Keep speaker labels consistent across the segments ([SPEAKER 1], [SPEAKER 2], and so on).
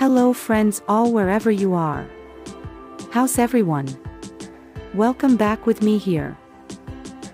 [SPEAKER 1] Hello friends all wherever you are. How's everyone? Welcome back with me here.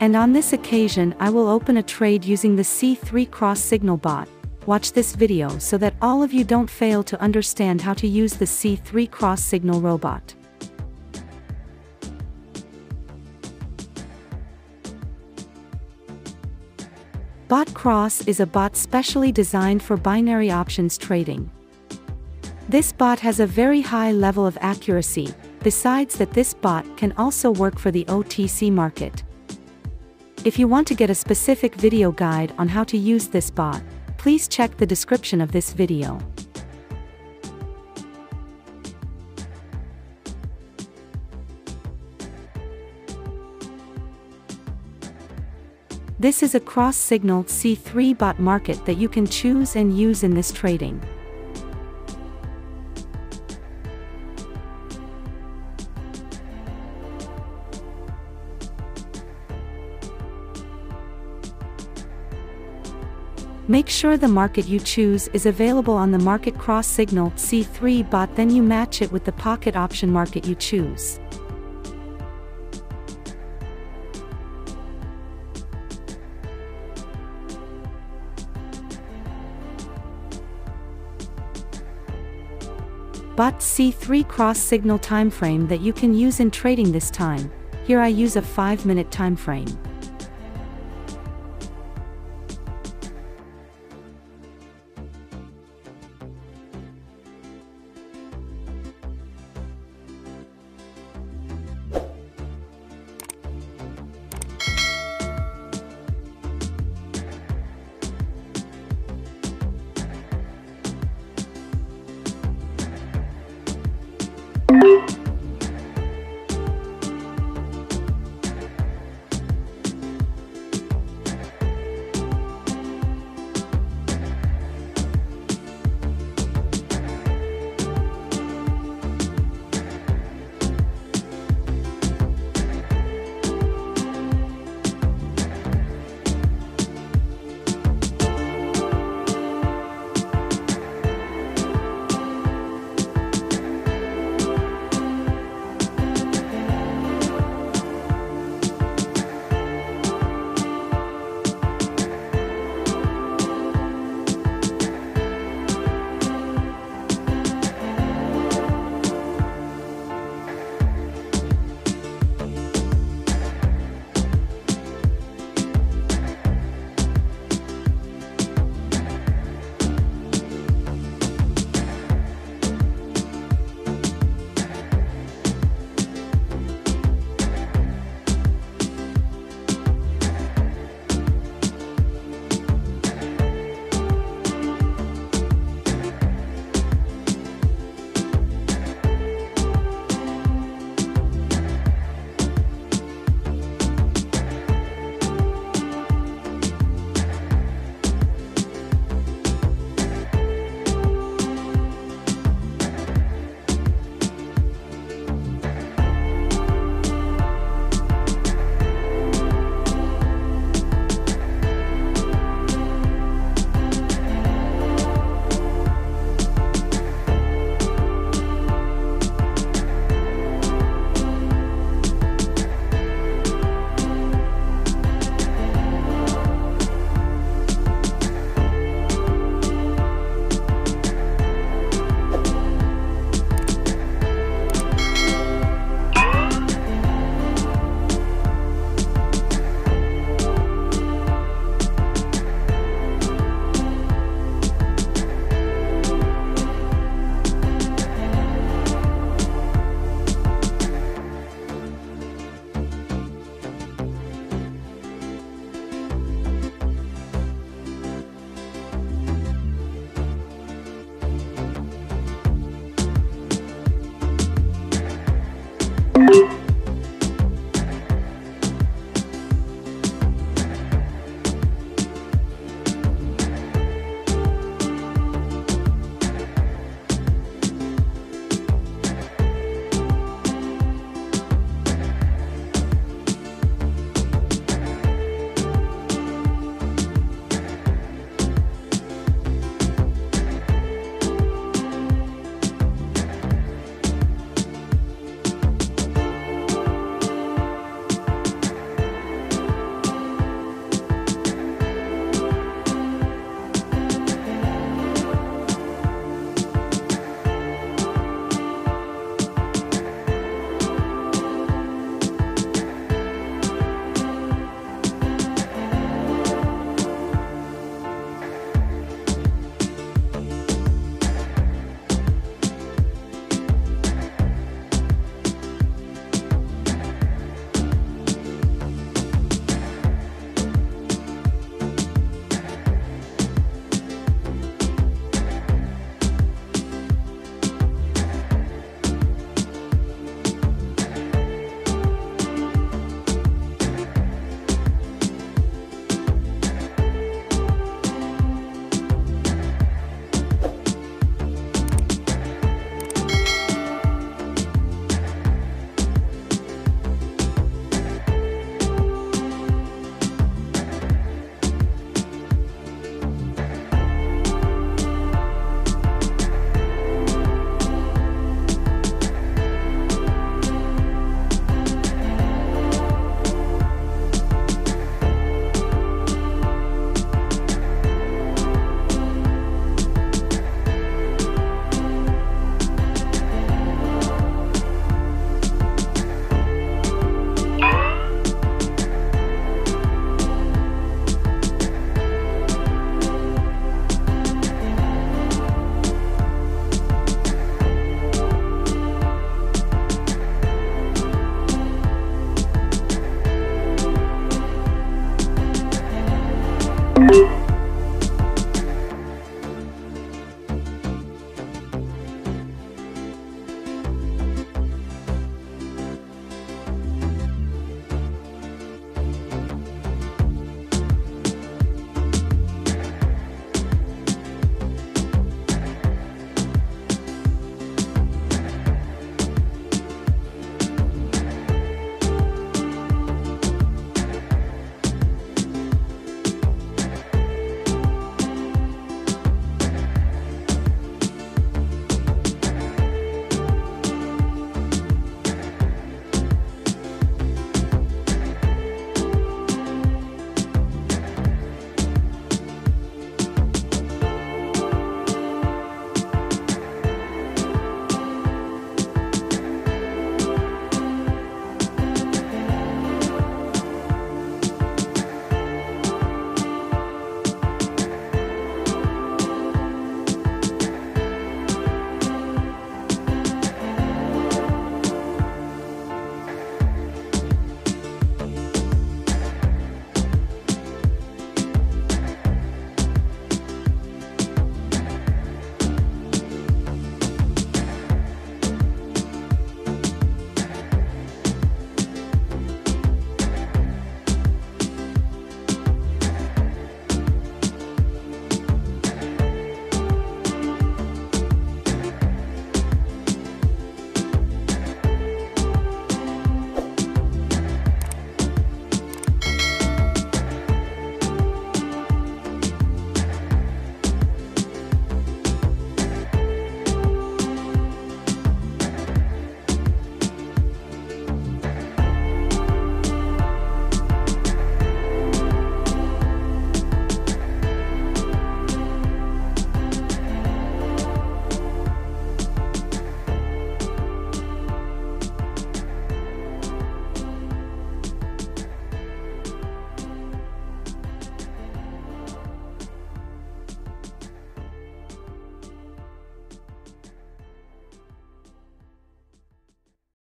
[SPEAKER 1] And on this occasion I will open a trade using the C3 cross signal bot. Watch this video so that all of you don't fail to understand how to use the C3 cross signal robot. Bot Cross is a bot specially designed for binary options trading. This bot has a very high level of accuracy, besides that this bot can also work for the OTC market. If you want to get a specific video guide on how to use this bot, please check the description of this video. This is a cross-signal C3 bot market that you can choose and use in this trading. Make sure the market you choose is available on the market cross-signal C3 bot, then you match it with the pocket option market you choose. Bot C3 cross-signal timeframe that you can use in trading this time. Here I use a 5-minute timeframe.